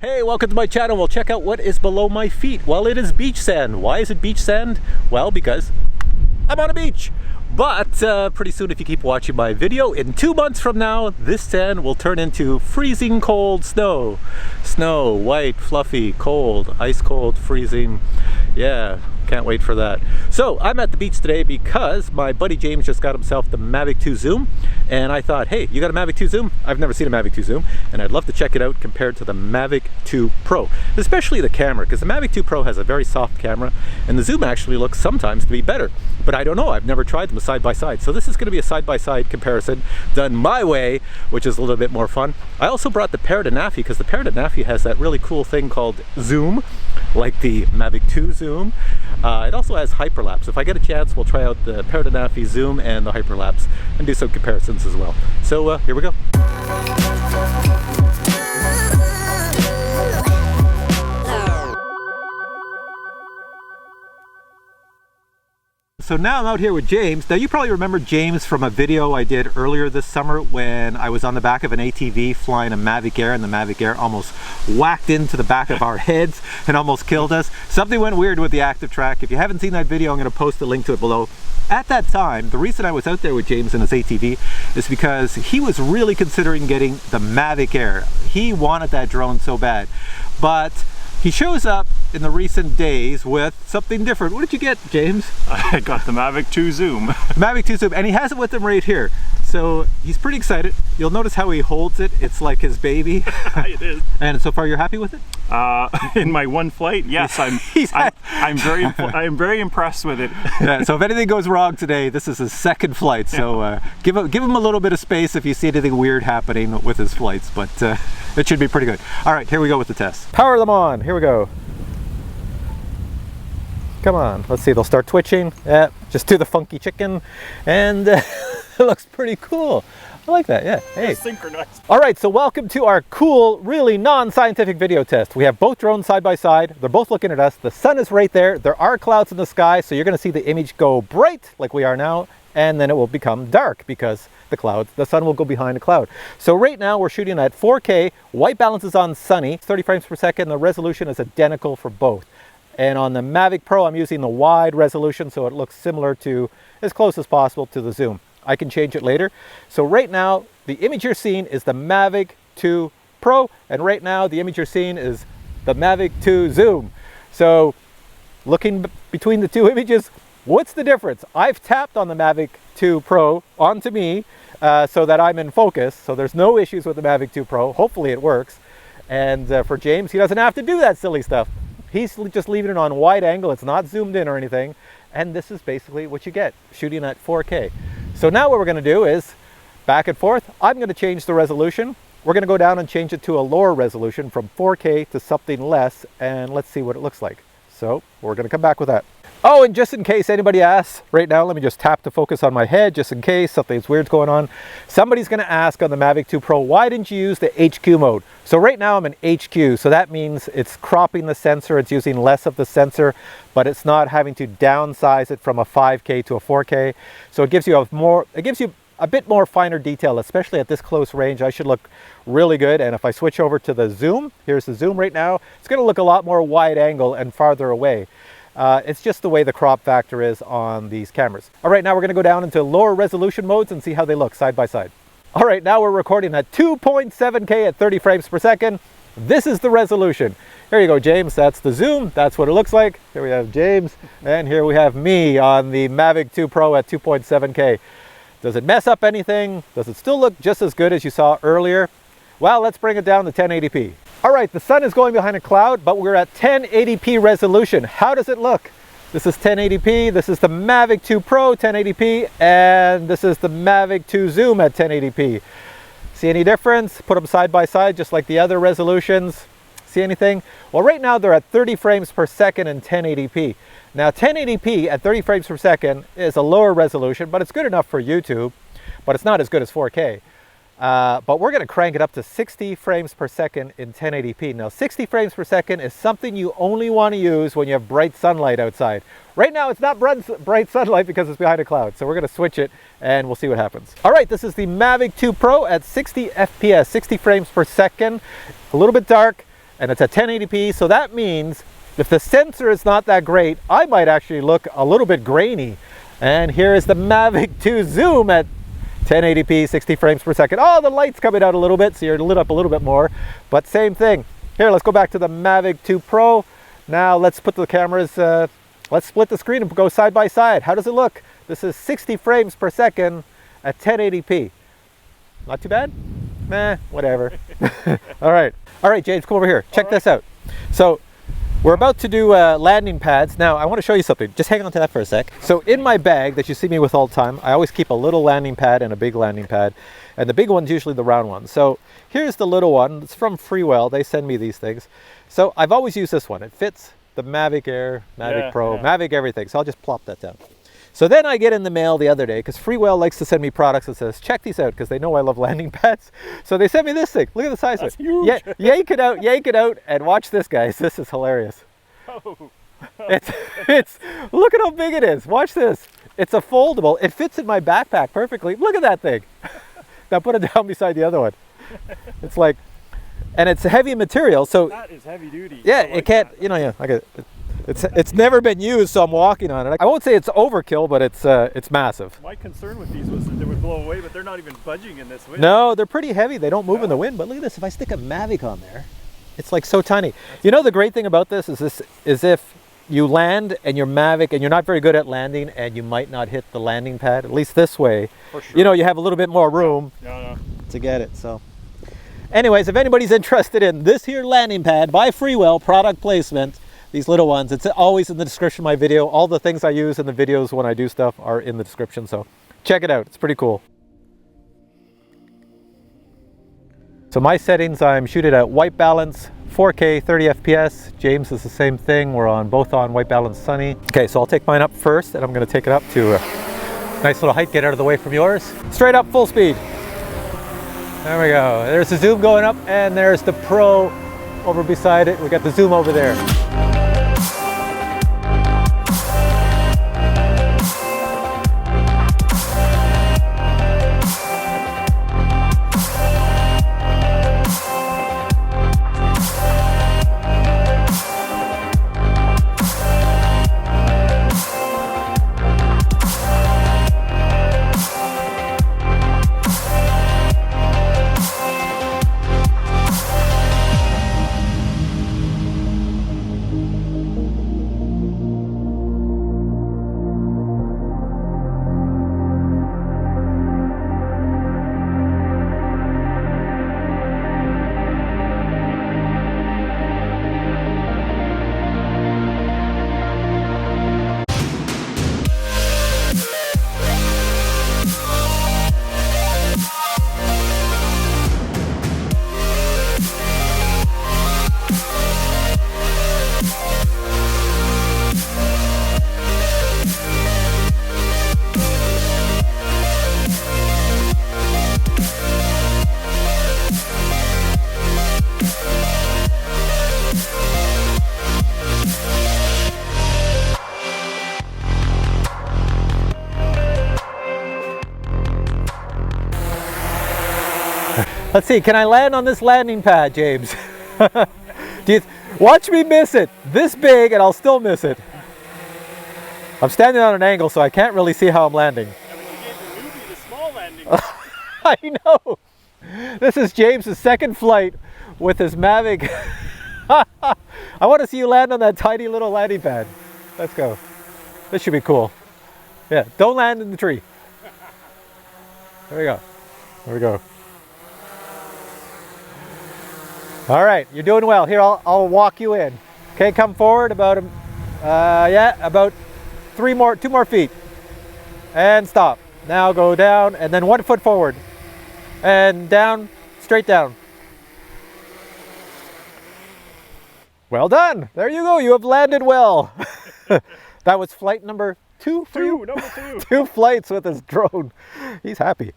Hey, welcome to my channel. We'll check out what is below my feet. Well, it is beach sand. Why is it beach sand? Well, because I'm on a beach. But pretty soon, if you keep watching my video, in 2 months from now, this sand will turn into freezing cold snow. Snow, white, fluffy, cold, ice cold, freezing. Yeah, can't wait for that. So I'm at the beach today because my buddy James just got himself the Mavic 2 Zoom. And I thought, hey, you got a Mavic 2 Zoom? I've never seen a Mavic 2 Zoom, and I'd love to check it out compared to the Mavic 2 Pro. Especially the camera, because the Mavic 2 Pro has a very soft camera, and the zoom actually looks sometimes to be better. But I don't know, I've never tried them side by side. So this is going to be a side-by-side comparison done my way, which is a little bit more fun. I also brought the Parrot and Naffy, because the Parrot and Naffy has that really cool thing called zoom, like the Mavic 2 Zoom. It also has hyperlapse. If I get a chance, we'll try out the Parrot and Naffy Zoom and the hyperlapse and do some comparisons as well. So here we go. So now I'm out here with James. Now you probably remember James from a video I did earlier this summer when I was on the back of an ATV flying a Mavic Air, and the Mavic Air almost whacked into the back of our heads and almost killed us. Something went weird with the active track. If you haven't seen that video, I'm going to post a link to it below. At that time, the reason I was out there with James in his ATV is because he was really considering getting the Mavic Air. He wanted that drone so bad, but he shows up in the recent days with something different. What did you get, James? I got the Mavic 2 Zoom. Mavic 2 Zoom, and he has it with him right here. So he's pretty excited. You'll notice how he holds it. It's like his baby. It is. And so far, you're happy with it? In my one flight, yes, I'm very impressed with it. Yeah, so if anything goes wrong today, this is his second flight. So give him a little bit of space if you see anything weird happening with his flights, but it should be pretty good. All right, here we go with the test. Power them on. Here we go. Come on, let's see, they'll start twitching. Yeah, just do the funky chicken, and it looks pretty cool. I like that, yeah. Hey. Synchronized. All right, so welcome to our cool, really non-scientific video test. We have both drones side by side. They're both looking at us. The sun is right there. There are clouds in the sky, so you're gonna see the image go bright like we are now, and then it will become dark because the sun will go behind a cloud. So right now we're shooting at 4K, white balance is on sunny, 30 frames per second. The resolution is identical for both. And on the Mavic Pro, I'm using the wide resolution, so it looks similar to, as close as possible to the zoom. I can change it later. So right now, the image you're seeing is the Mavic 2 Pro, and right now the image you're seeing is the Mavic 2 Zoom. So looking between the two images, what's the difference? I've tapped on the Mavic 2 Pro onto me so that I'm in focus, so there's no issues with the Mavic 2 Pro. Hopefully it works. And for James, he doesn't have to do that silly stuff. He's just leaving it on wide angle. It's not zoomed in or anything. And this is basically what you get, shooting at 4K. So now what we're gonna do is, back and forth, I'm gonna change the resolution. We're gonna go down and change it to a lower resolution from 4K to something less, and let's see what it looks like. So we're gonna come back with that. Oh, and just in case anybody asks, right now, let me just tap to focus on my head, just in case something's weird's going on. Somebody's gonna ask on the Mavic 2 Pro, why didn't you use the HQ mode? So right now I'm in HQ, so that means it's cropping the sensor, it's using less of the sensor, but it's not having to downsize it from a 5K to a 4K. So it gives you a bit more finer detail, especially at this close range. I should look really good. And if I switch over to the zoom, here's the zoom right now, it's gonna look a lot more wide angle and farther away. It's just the way the crop factor is on these cameras. All right, now we're gonna go down into lower resolution modes and see how they look side by side. All right, now we're recording at 2.7K at 30 frames per second. This is the resolution. Here you go, James, that's the zoom. That's what it looks like. Here we have James, and here we have me on the Mavic 2 Pro at 2.7K. Does it mess up anything? Does it still look just as good as you saw earlier? Well, let's bring it down to 1080p. All right, the sun is going behind a cloud, but we're at 1080p resolution. How does it look? This is 1080p, this is the Mavic 2 Pro 1080p, and this is the Mavic 2 Zoom at 1080p. See any difference? Put them side by side, just like the other resolutions. See anything? Well, right now they're at 30 frames per second in 1080p. Now 1080p at 30 frames per second is a lower resolution, but it's good enough for YouTube, but it's not as good as 4K. But we're gonna crank it up to 60 frames per second in 1080p. Now 60 frames per second is something you only wanna use when you have bright sunlight outside. Right now it's not bright sunlight because it's behind a cloud, so we're gonna switch it and we'll see what happens. All right, this is the Mavic 2 Pro at 60 FPS, 60 frames per second. A little bit dark. and it's at 1080p. So that means if the sensor is not that great, I might actually look a little bit grainy. And here is the Mavic 2 zoom at 1080p, 60 frames per second. Oh, the light's coming out a little bit, so you're lit up a little bit more, but same thing. Here, let's go back to the Mavic 2 Pro. Now let's put the cameras, let's split the screen and go side by side. How does it look? This is 60 frames per second at 1080p. Not too bad? Meh, whatever. All right, James, come over here. Check this out. So we're about to do landing pads. Now I want to show you something. Just hang on to that for a sec. So in my bag that you see me with all the time, I always keep a little landing pad and a big landing pad. And the big one's usually the round one. So here's the little one. It's from Freewell. They send me these things. So I've always used this one. It fits the Mavic Air, Mavic Pro, Mavic everything. So I'll just plop that down. So then I get in the mail the other day, because Freewell likes to send me products that says, check these out, because they know I love landing pads. So they sent me this thing. Look at the size of it. Huge. Yeah, yank it out, and watch this, guys. This is hilarious. Oh. It's look at how big it is. Watch this. It's a foldable. It fits in my backpack perfectly. Look at that thing. Now put it down beside the other one. It's like, and it's a heavy material, so that is heavy duty. Yeah, like it can't. That. You know, yeah. Like it's never been used, so I'm walking on it. I won't say it's overkill, but it's massive. My concern with these was that they would blow away, but they're not even budging in this wind. No, they're pretty heavy. They don't move in the wind. But look at this. If I stick a Mavic on there, it's like so tiny. You know, the great thing about this is if you land and you're Mavic and you're not very good at landing and you might not hit the landing pad, at least this way, For sure. you know, you have a little bit more room to get it. So anyways, if anybody's interested in this here landing pad by Freewell, product placement, these little ones, it's always in the description of my video. All the things I use in the videos when I do stuff are in the description, so check it out. It's pretty cool. So my settings, I'm shooting at white balance, 4K, 30 FPS. James is the same thing. We're both on white balance sunny. Okay, so I'll take mine up first, and I'm going to take it up to a nice little height. Get out of the way from yours. Straight up, full speed. There we go. There's the zoom going up, and there's the Pro over beside it. We got the zoom over there. Let's see, can I land on this landing pad, James? Watch me miss it. This big and I'll still miss it. I'm standing on an angle, so I can't really see how I'm landing. Yeah, but you gave the newbie the small landing. I know. This is James's second flight with his Mavic. I want to see you land on that tiny little landing pad. Let's go. This should be cool. Yeah, don't land in the tree. There we go. There we go. All right, you're doing well. Here, I'll walk you in. Okay, come forward about about 2 more feet, and stop. Now go down, and then 1 foot forward, and down, straight down. Well done. There you go. You have landed well. That was flight number 2 for you. Number 2. 2 flights with his drone. He's happy.